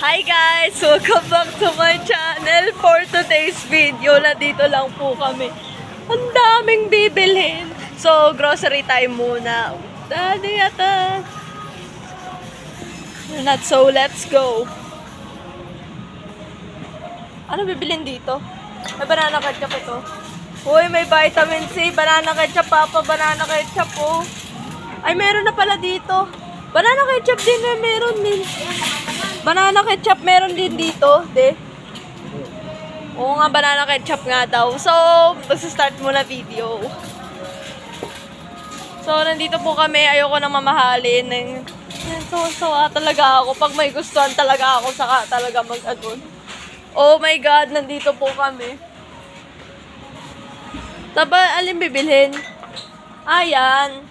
Hi guys! Welcome back to my channel. For today's video, nandito lang po kami. Ang daming bibilhin. So, grocery time muna. Dali yata. Not so, let's go. Ano bibilhin dito? May banana ketchup ito. Uy, may vitamin C. Banana ketchup, papa. Banana ketchup, oh. Ay, meron na pala dito. Banana ketchup din na meron din. Banana ketchup meron din dito, de. Oo nga, banana ketchup nga daw. So, mag-start muna video. So, nandito po kami. Ayoko nang mamahalin. So, talaga ako. Pag may gustuhan talaga ako, saka talaga mag-anon. Oh my God, nandito po kami. Taba, alin bibilhin? Ayan.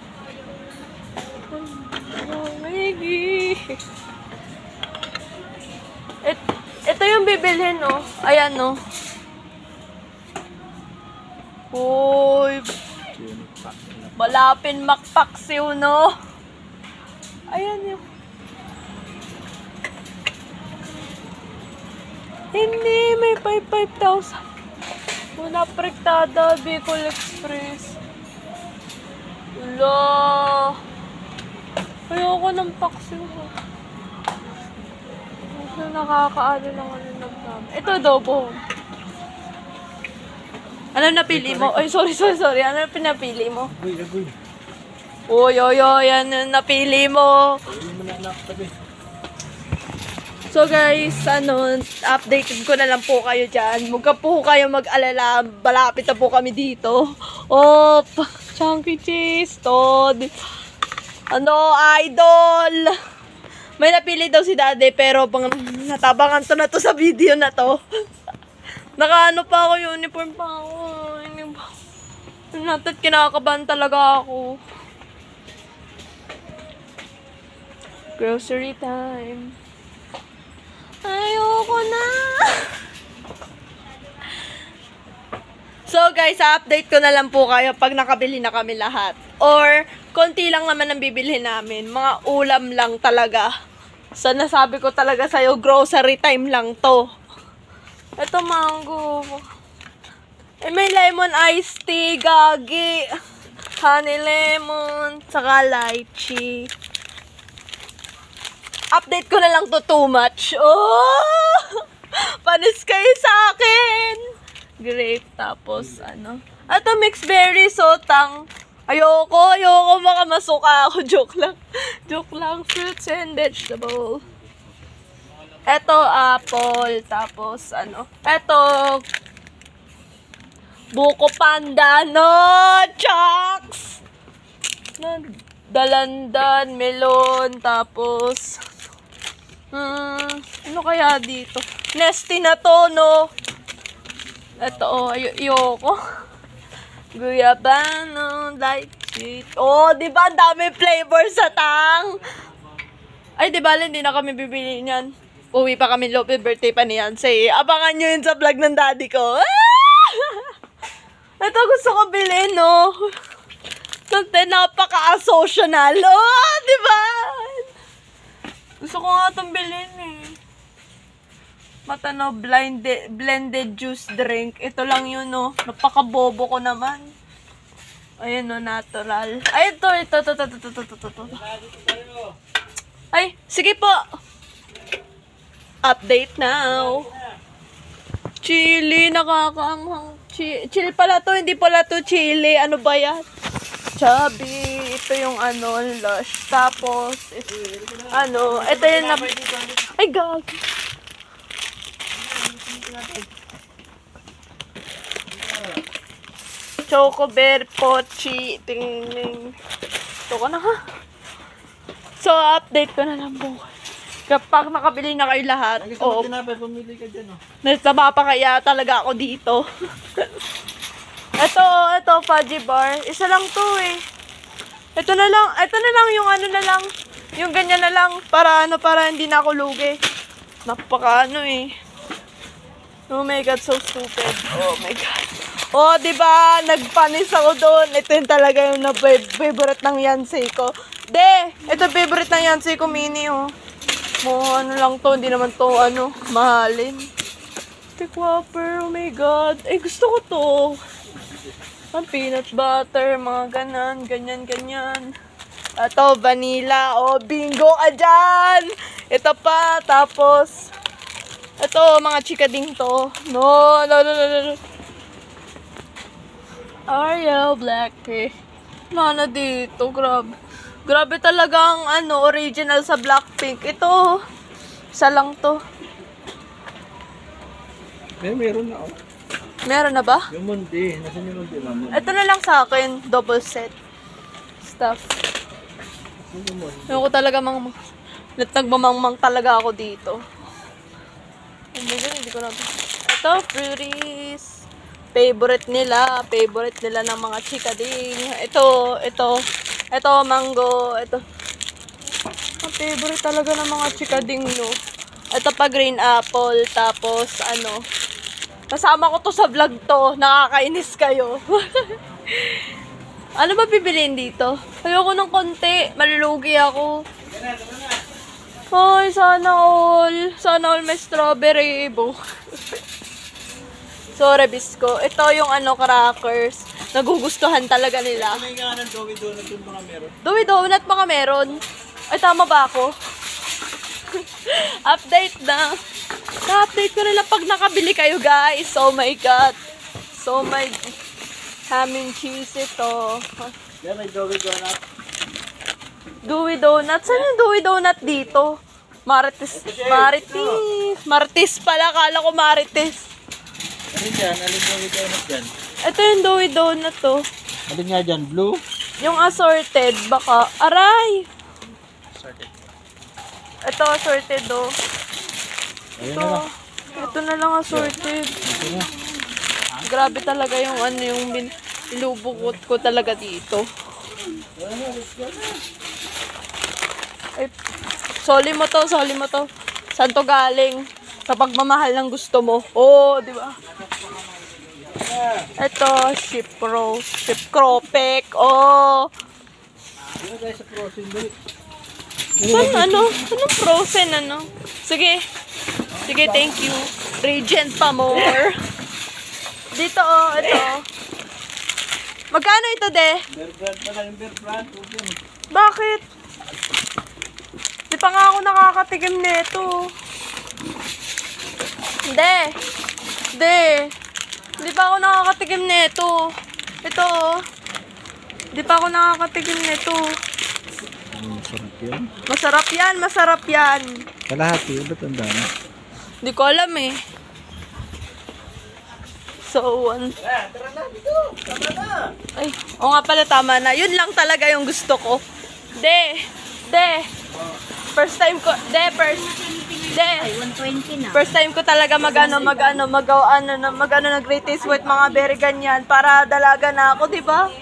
Oh my God. Ito yung bibilhin, no? Ayan, no? Uy. Balapin makpaksiw, no? Ayan yung... Hindi, may 5,000. Muna prektada, Bicol Express. Wala. Ayoko ng paksiw, no? Nakakaano lang nagdami. Ito, adobo. Ano napili mo? Ay, sorry. Ano pinapili mo? Uy, yan napili mo. So guys, update ko na lang po kayo dyan. Huwag ka po kayo mag-alala. Malapit na po kami dito. Oh, chunky cheese. Idol. May napili daw si daddy, pero natabangan to na to sa video na to. Nakaano pa ako, uniform pa ako. Natat kinakabahan talaga ako. Grocery time. Ayoko na. So guys, update ko na lang po kayo pag nakabili na kami lahat. Or, konti lang naman ang bibilhin namin. Mga ulam lang talaga. So, nasabi ko talaga sa'yo, grocery time lang to. Ito, mango. May lemon iced tea, gagi. Honey lemon, saka lychee. Update ko na lang to too much. Oh! Panis kayo sa akin. Grape, tapos Ito, mixed berry, sotang. Ayoko, baka masuka ako. Joke lang. Fruits and vegetable. Ito, apple. Tapos, Ito, buko panda. No, chocks! Dalandan, melon. Tapos, ano kaya dito? Nesty na to, no? Ito, ayoko. Guyabano, lychee. Oh, di ba? Dami flavor sa tang. Ay, di ba? Hindi na kami bibili niyan. Uwi pa kami, Lope, birthday pa niyan. Say, abangan nyo yun sa vlog ng daddy ko. Ito gusto ko bilhin, no? Napaka-asocial. Oh, di ba? Gusto ko nga itong bilhin, eh. Blended juice drink. Ito lang yun, no. Napaka-bobo ko naman. Ayun, no, natural. Ay, ito. Ay, sige po. Update now. Chili, nakakaanghang. Chili pala to, hindi pala to chili. Ano ba yan? Chubby. Ito yung lush. Tapos, ito yung ay, gagi. Choco bear, pochi, tingling. Ito ko na, ha? So, update ko na lang po. Kapag nakabili na kayo lahat, pumili ka dyan, oh. Nasaba pa kaya talaga ako dito. Ito, fudgy bar. Isa lang to, eh. Ito na lang yung yung ganyan na lang, para hindi na ako lugi. Napaka eh. Oh my God, so stupid. Oh my God. Oh, di ba? Nagpanis ako doon. Ito yung talaga yung favorite ng Yansei ko. Ito favorite ng Yansei ko, mini, oh. Ano lang to, hindi naman to, mahalin. Stick Whopper, oh my God. Eh, gusto ko to. Ang peanut butter, mga ganyan. Ito, vanilla. Oh, bingo ka dyan! Ito pa, tapos, ito, mga chikading to. No. Ariel Black Tea. Mana dito, grabe. Grabe talagang, original sa Blackpink. Ito, isa lang to. Meron na oh. Meron na ba? Yung mundi. Nasaan yung mundi, mama? Ito na lang sa akin, double set. Stuff. Yung ko talaga nagmamangmang talaga ako dito. Hindi ko na. Ito, fruities. Favorite nila ng mga chikading. Ito, mango. Ito. Ang favorite talaga ng mga chikading, no. Ito pa, green apple. Tapos, kasama ko to sa vlog to. Nakakainis kayo. Ano ba bibiliin dito? Ayoko ng konti. Malulugi ako. Ay, sana all may strawberry. Sorry, Bisco. Ito yung crackers. Nagugustuhan talaga nila. May nga ng Dowi Donut yung mga meron. Dowi Donut baka meron. Ay, tama ba ako? Update na. Na-update ko nila pag nakabili kayo, guys. Oh my God. So my ham and cheese ito. Yan, may Dowi Donut. Dewy Donut. Saan yung Dewy Donut dito? Marites pala. Kala ko Marites. Alin dyan? Alin Dowi Donut dyan? Ito yung Dewy Donut to. Alin nga dyan? Blue? Yung assorted. Baka. Aray! Sorted. Ito assorted oh. Ayun na lang. Ito na lang assorted. Ito na. Grabe talaga yung ilubukot ko talaga dito. Ay, soli mo to. Saan to galing? Sa pagmamahal ng gusto mo. Oh, di ba? Ito, Ship Cropek. Oh. Ano guys sa frozen milk? Saan Anong frozen Sige, thank you. Regent pa more. Dito ito. Magkano ito, de? Bear brand pa lang yung bear brand. Bakit? Di pa nga ako nakakatikim nito. Hindi. Di pa ako nakakatikim nito. Ito. Di pa ako nakakatikim nito. Masarap yan. Masarap yan. Kalahati, ba't ang dami? Di ko alam eh. So, Tara na, dito. Tama na. ay, o nga pala, tama na. Yun lang talaga yung gusto ko. De. First time ko, Ay, 120 na. First time ko talaga nag greatest with mga berry ganyan para dalaga na ako, di ba?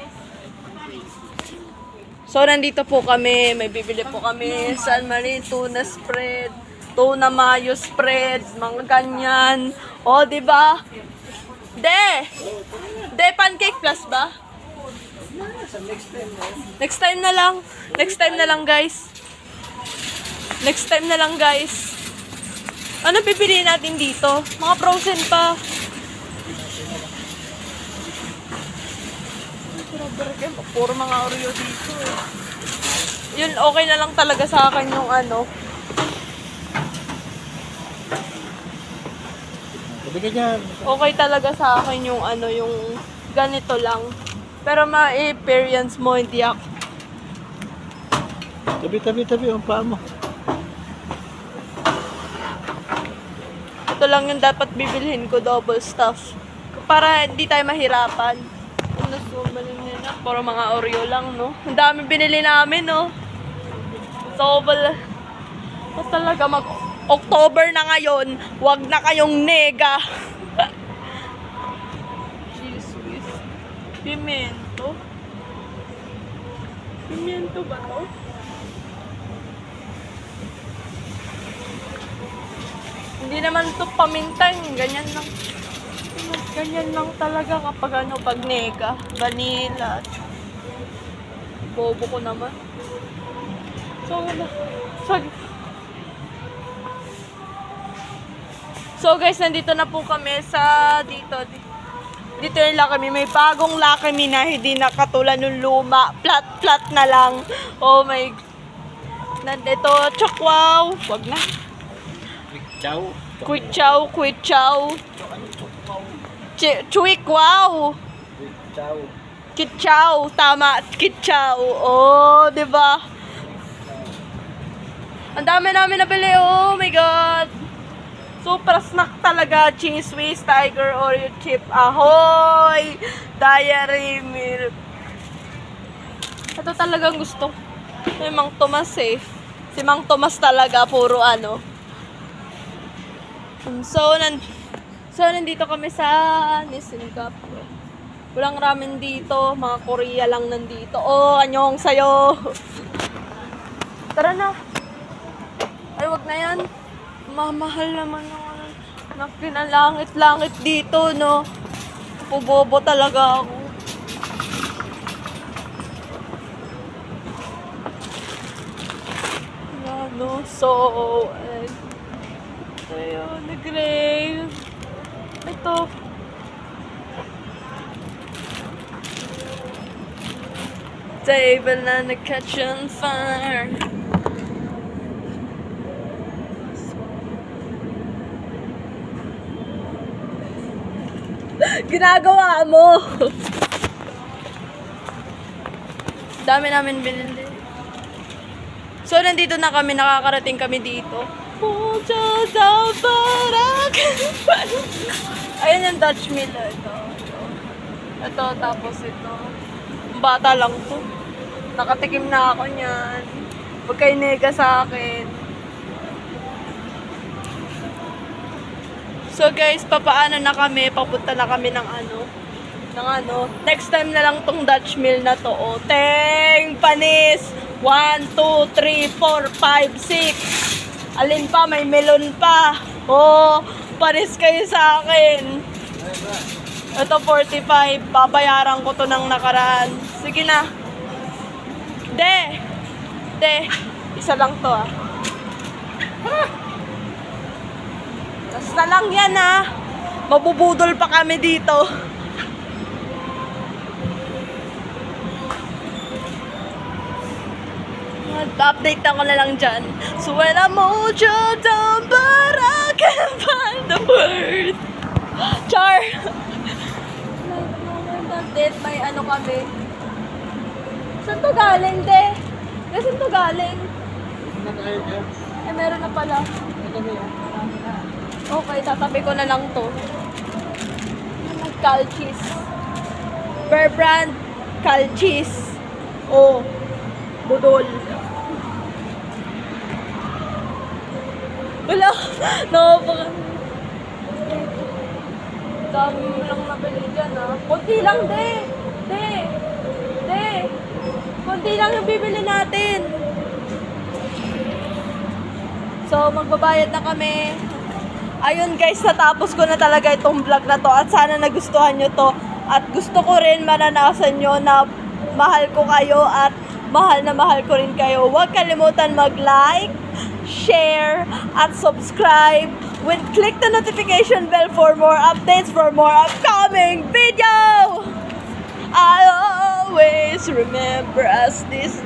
So, nandito po kami. May bibili po kami. San Marie, tuna spread, tuna mayo spread, mga ganyan. O, di ba? De, pancake plus ba? Next time na lang, guys. Ano pipiliin natin dito? Mga frozen pa. Puro mga Oreo dito. Yun, okay na lang talaga sa akin yung Sabi ka dyan. okay talaga sa akin yung yung ganito lang. Pero ma-experience mo, hindi ako. Tabi ang paa mo. Ito lang yung dapat bibilhin ko, double stuff. Para hindi tayo mahirapan. Puro mga Oreo lang, no? Ang dami binili namin, no? So, talaga October na ngayon, wag na kayong nega. Cheese whiz. Pimento. Pimento ba to? Hindi naman to paminta, ganyan lang. Ganyan lang talaga kapag pag nega. Vanilla. Bobo ko naman. So, So guys, nandito na po kami sa dito. Dito yung Lucky Me. May bagong Lucky Me na hindi na katulad nung luma. Flat na lang. Oh my. Nandito, chokwaw. Wag na. Chow. Quick chow. Chuik wow. Chow. Kitchow. Tama. Kitchow. Oh, di ba? Ang dami namin nabili. Oh my God. Super snack talaga. Cheese Whiz, Tiger Oreo Chip, Ahoy, Diary Milk. Ito talagang gusto. May Mang Tomas eh. Si Mang Tomas talaga, puro ano. So, nandito kami sa Nissin Cup. Walang ramen dito. Mga Korea lang nandito. Oh, anyong sayo. Tara na. Ay, wag na yan. Mamahal naman ng kinalangit-langit dito, no? Pubobo talaga ako. Ano? So, ayun, nag-gray. Ito. Table na nag-catch on fire. Ginagawa mo. Dami namin binili. So, nandito na kami. Nakakarating kami dito. Ayan yung Dutch Mill. Ito, tapos ito. Bata lang to. Nakatikim na ako niyan. Huwag kayo nega sa akin. So guys, papaano na kami, papunta na kami ng ano. Next time na lang tong Dutch Mill na to. Oh, teng, panis. 1, 2, 3, 4, 5, 6. Alin pa, may melon pa. Oh, panis kayo sa akin. Ito 45, babayaran ko to ng nakaraan. Sige na. De, isa lang to ah. Tas na lang yan ah. Mabubudol pa kami dito. Update ako na lang dyan. So when I'm all shut down, but I can't find the word. Char! Update, may ano kami. Saan to galing, de? Saan to galing? Eh, meron na pala. Okay, tatabi ko na lang to. Calchis. Bear brand, Calchis. Oh, budol. Wala. Nakapaka. Dami mo lang nabili dyan, ha? Kunti lang, de. Kunti lang yung bibili natin. So, magbabayad na kami. Ayun guys, natapos ko na talaga itong vlog na to at sana nagustuhan nyo to at gusto ko rin maranasan nyo na mahal ko kayo at mahal na mahal ko rin kayo. Huwag kalimutan mag-like, share, at subscribe. Click the notification bell for more updates, for more upcoming video! I always remember us this